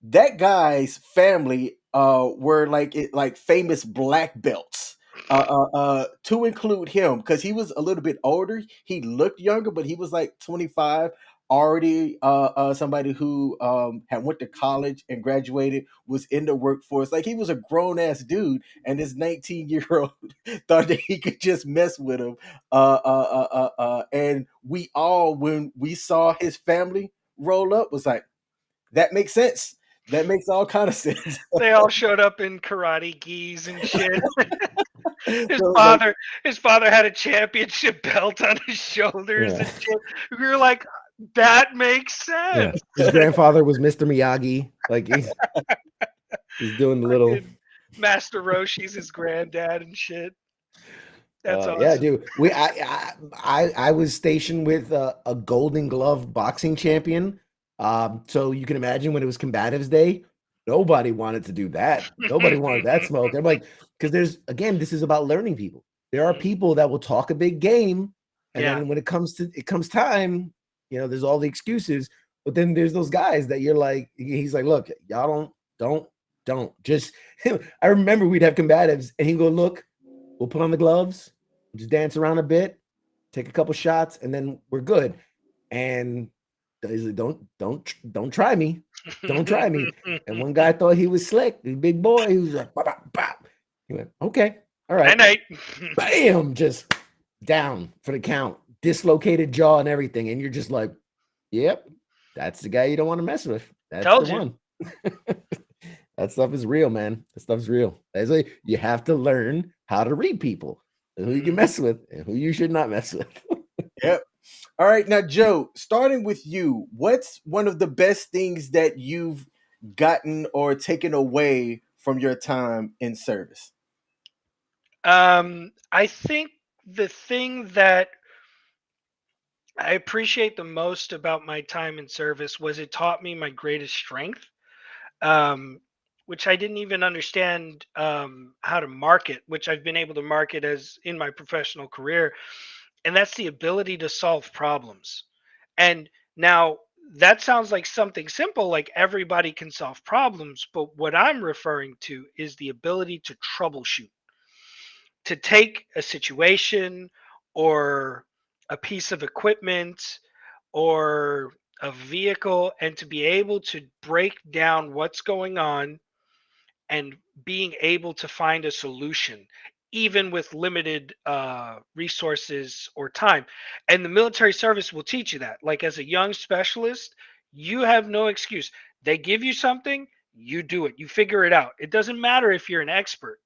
That guy's family were like famous black belts, to include him, because he was a little bit older. He looked younger, but he was like 25, already somebody who had went to college and graduated, was in the workforce. Like, he was a grown-ass dude, and this 19-year-old thought that he could just mess with him. And we all, when we saw his family roll up, was like, that makes sense. That makes all kind of sense. They all showed up in karate gis and shit. His So it's like, father, his father had a championship belt on his shoulders Yeah. and shit. We were like, that makes Yeah. sense. His grandfather was Mr. Miyagi. Like he's doing the little. Fucking Master Roshi's his granddad and shit. That's Yeah, awesome. dude. I was stationed with a Golden Glove boxing champion. So you can imagine when it was Combatives Day, nobody wanted to do that. Nobody wanted that smoke. I'm like, because this is about learning people. There are people that will talk a big game, and Yeah. then when it comes time, there's all the excuses. But then there's those guys that you're like, he's like, look, y'all don't just. I remember we'd have combatives, and he'd go, look, we'll put on the gloves, just dance around a bit, take a couple shots, and then we're good. And he's like, don't try me. Don't try me. And one guy thought he was slick, the big boy. He was like, bop, bop, bop. He went, okay, all right. Night. Bam, just down for the count, dislocated jaw and everything. And you're just like, yep, that's the guy you don't want to mess with. That's Told the you. one. That stuff is real, man. That stuff's real. That's why you have to learn how to read people and who you can mess with and who you should not mess with. yep. All right, now Joe, starting with you, what's one of the best things that you've gotten or taken away from your time in service? I think the thing that I appreciate the most about my time in service was it taught me my greatest strength, um, which I didn't even understand how to market, which I've been able to market as in my professional career, and that's the ability to solve problems. And now that sounds like something simple, like everybody can solve problems, but what I'm referring to is the ability to troubleshoot, to take a situation or a piece of equipment or a vehicle and to be able to break down what's going on and being able to find a solution even with limited resources or time. And the military service will teach you that, like as a young specialist, you have no excuse. They give you something, you do it, you figure it out. It doesn't matter if you're an expert,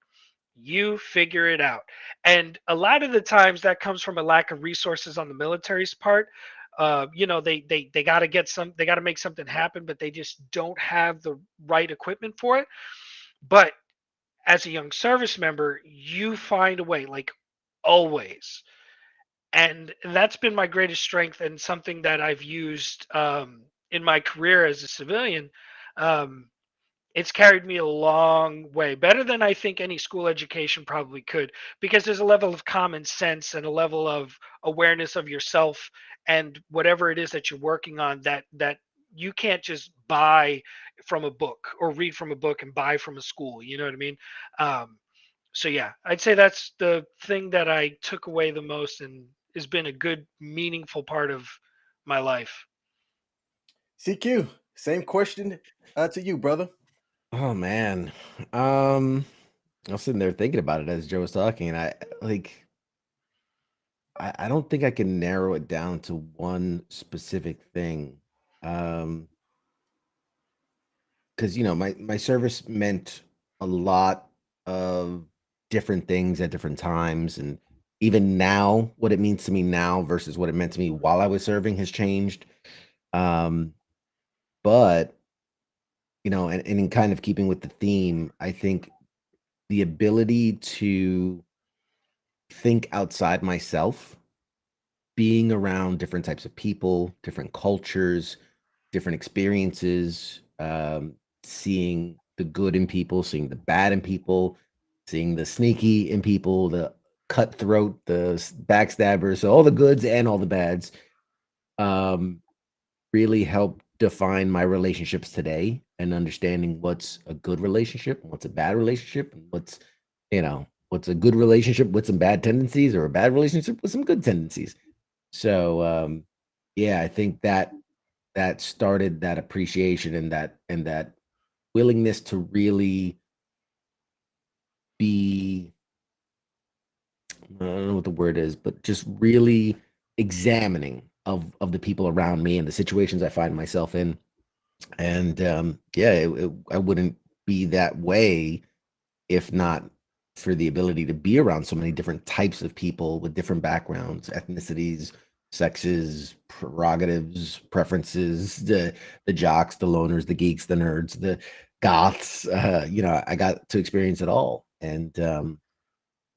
you figure it out. And a lot of the times that comes from a lack of resources on the military's part. They got to they got to make something happen, but they just don't have the right equipment for it. But as a young service member, you find a way, like always. And that's been my greatest strength and something that I've used in my career as a civilian. Um, it's carried me a long way, better than I think any school education probably could, because there's a level of common sense and a level of awareness of yourself and whatever it is that you're working on that you can't just buy from a book or read from a book and buy from a school. You know what I mean? Um, so yeah, I'd say that's the thing that I took away the most and has been a good, meaningful part of my life. CQ, same question to you, brother. Oh man. I was sitting there thinking about it as Joe was talking, and I like I don't think I can narrow it down to one specific thing. Um, because my service meant a lot of different things at different times, and even now, what it means to me now versus what it meant to me while I was serving has changed. Um, but and in kind of keeping with the theme, I think the ability to think outside myself, being around different types of people, different cultures, different experiences, seeing the good in people, seeing the bad in people, seeing the sneaky in people, the cutthroat, the backstabbers, so all the goods and all the bads, um, really helped define my relationships today and understanding what's a good relationship, and what's a bad relationship, and what's a good relationship with some bad tendencies or a bad relationship with some good tendencies. So, yeah, I think that started that appreciation and that willingness to really be, I don't know what the word is, but just really examining of the people around me and the situations I find myself in. And yeah, I wouldn't be that way if not for the ability to be around so many different types of people with different backgrounds, ethnicities, sexes, prerogatives, preferences, the jocks, the loners, the geeks, the nerds, the goths. I got to experience it all, and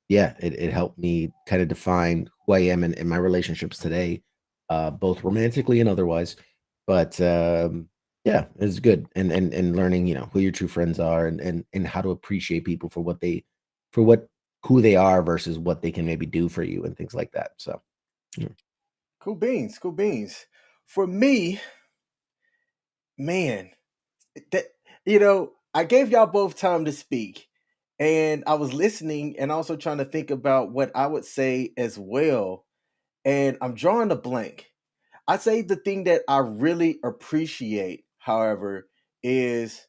yeah, it helped me kind of define who I am in my relationships today, both romantically and otherwise. But yeah, it's good, and learning, who your true friends are, and how to appreciate people for what who they are versus what they can maybe do for you and things like that. So, yeah. Cool beans, cool beans. For me, man, that I gave y'all both time to speak, and I was listening and also trying to think about what I would say as well. And I'm drawing a blank. I say the thing that I really appreciate, however, is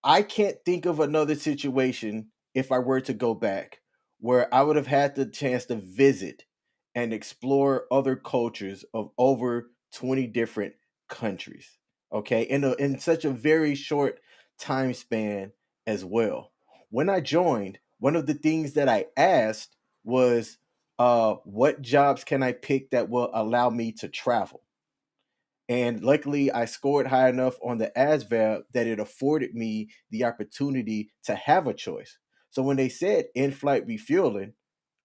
I can't think of another situation if I were to go back where I would have had the chance to visit and explore other cultures of over 20 different countries. Okay, in such a very short time span as well. When I joined, one of the things that I asked was, what jobs can I pick that will allow me to travel? And luckily, I scored high enough on the ASVAB that it afforded me the opportunity to have a choice. So when they said in-flight refueling,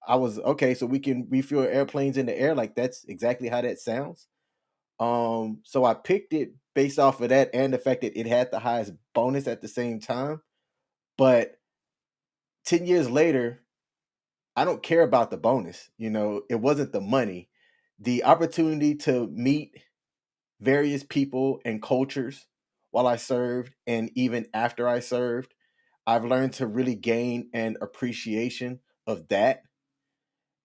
I was okay. So we can refuel airplanes in the air. Like that's exactly how that sounds. So I picked it based off of that and the fact that it had the highest bonus at the same time. But 10 years later, I don't care about the bonus. It wasn't the money. The opportunity to meet various people and cultures while I served and even after I served. I've learned to really gain an appreciation of that,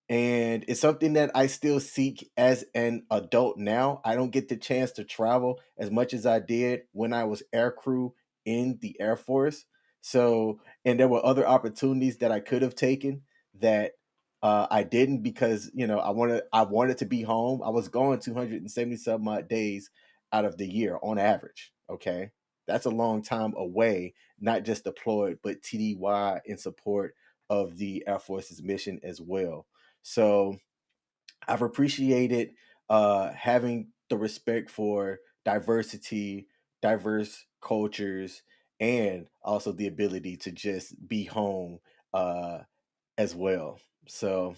and it's something that I still seek as an adult now. I don't get the chance to travel as much as I did when I was air crew in the Air Force. So, and there were other opportunities that I could have taken that I didn't because I wanted to be home. I was gone 270 some odd days out of the year on average. Okay, that's a long time away, not just deployed, but TDY in support of the Air Force's mission as well. So I've appreciated having the respect for diversity, diverse cultures, and also the ability to just be home uh, as well. So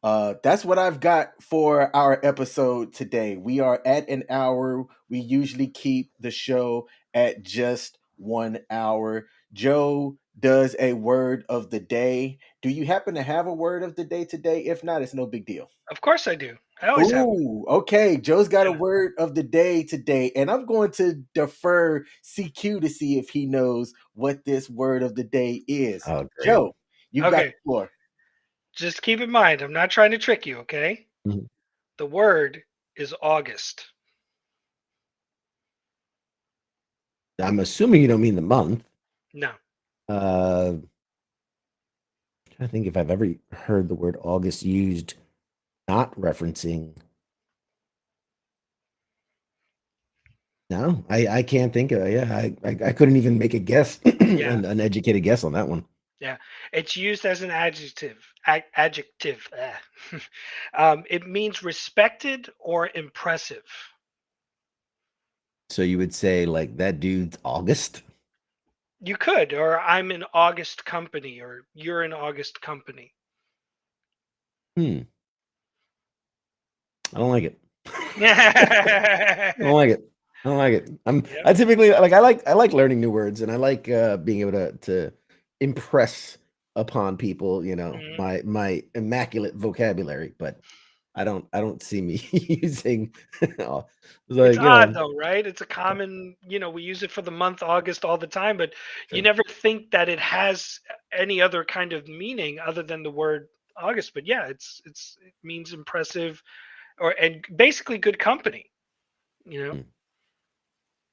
that's what I've got for our episode today. We are at an hour. We usually keep the show at just 1 hour. Joe does a word of the day. Do you happen to have a word of the day today? If not, it's no big deal. Of course I do. I always have one. Ooh, okay. Joe's got a Yeah. word of the day today, and I'm going to defer CQ to see if he knows what this word of the day is. Oh, great. Joe, you've got Okay. the floor. Just keep in mind, I'm not trying to trick you, okay? Mhm. The word is August. I'm assuming you don't mean the month. No. Uh, I think if I've ever heard the word August used not referencing. No, I can't think of it. Yeah, I couldn't even make a guess, Yeah, an educated guess on that one. yeah. It's used as an adjective. Adjective. It means respected or impressive. So you would say like that dude's August? You could, or I'm in August company, or you're in August company. I don't like it. I don't Yep. like it. I don't like it. I typically like I like learning new words, and I like being able to impress upon people, Mhm. my immaculate vocabulary, but I don't see me using It's like, odd though, right? It's a common, we use it for the month August all the time, but you sure. never think that it has any other kind of meaning other than the word August. But yeah, it means impressive and basically good company, you know.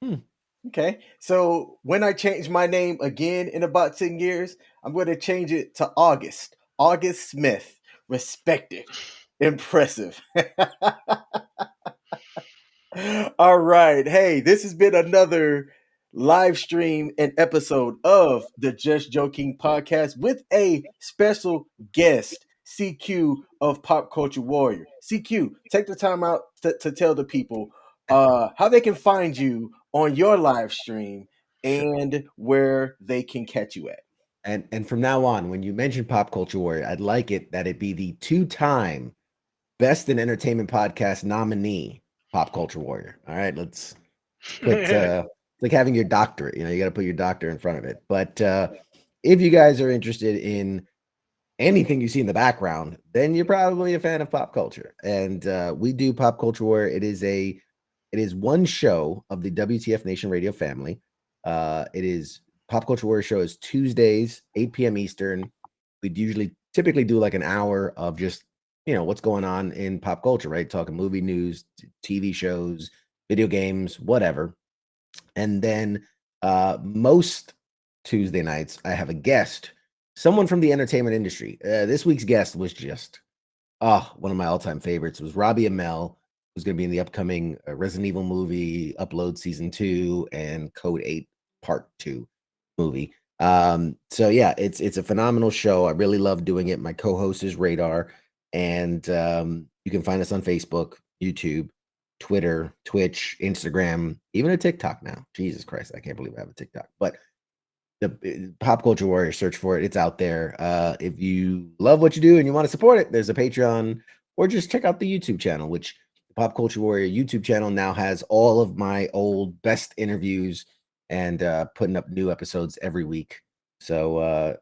Hmm. Hmm. Okay. So when I change my name again in about 10 years, I'm going to change it to August. August Smith. Respected. Impressive. All right. Hey, this has been another live stream and episode of the Just Joking podcast with a special guest, CQ of Pop Culture Warrior. CQ, take the time out to tell the people how they can find you on your live stream Sure. and where they can catch you at. And from now on, when you mention Pop Culture Warrior, I'd like it that it be the two-time Best in Entertainment Podcast nominee, Pop Culture Warrior. All right, let's put it's like having your doctorate. You got to put your doctor in front of it. But if you guys are interested in anything you see in the background, then you're probably a fan of pop culture. And we do Pop Culture Warrior. It is one show of the WTF Nation Radio family. It is Pop Culture Warrior show is Tuesdays, 8 p.m. Eastern. We'd usually typically do like an hour of just what's going on in pop culture, right? Talking movie news, TV shows, video games, whatever. And then most Tuesday nights, I have a guest, someone from the entertainment industry. This week's guest was just one of my all-time favorites. Was Robbie Amell, who's going to be in the upcoming Resident Evil movie, Upload Season 2, and Code 8 Part 2 movie. So yeah, it's a phenomenal show. I really love doing it. My co-host is Radar, and you can find us on Facebook, YouTube, Twitter, Twitch, Instagram, even a TikTok now. Jesus Christ, I can't believe I have a TikTok. But the Pop Culture Warrior, search for it. It's out there. If you love what you do and you want to support it, there's a Patreon, or just check out the YouTube channel, which the Pop Culture Warrior YouTube channel now has all of my old best interviews and putting up new episodes every week. So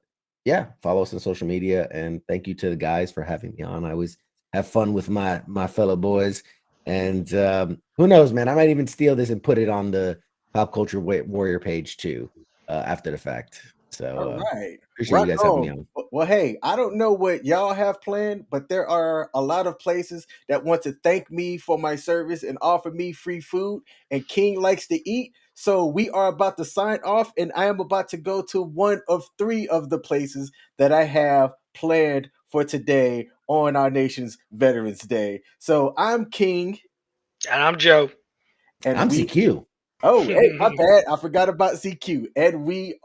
yeah, follow us on social media, and thank you to the guys for having me on. I always have fun with my fellow boys, and who knows, man, I might even steal this and put it on the Pop Culture Warrior page too after the fact. So All right. appreciate you Rock guys having me on. on. Well, hey, I don't know what y'all have planned, but there are a lot of places that want to thank me for my service and offer me free food. And King likes to eat. So we are about to sign off, and I am about to go to one of three of the places that I have planned for today on our nation's Veterans Day. So I'm King, And I'm Joe. and I'm we. CQ. Oh, hey, my bad. I forgot about CQ. And we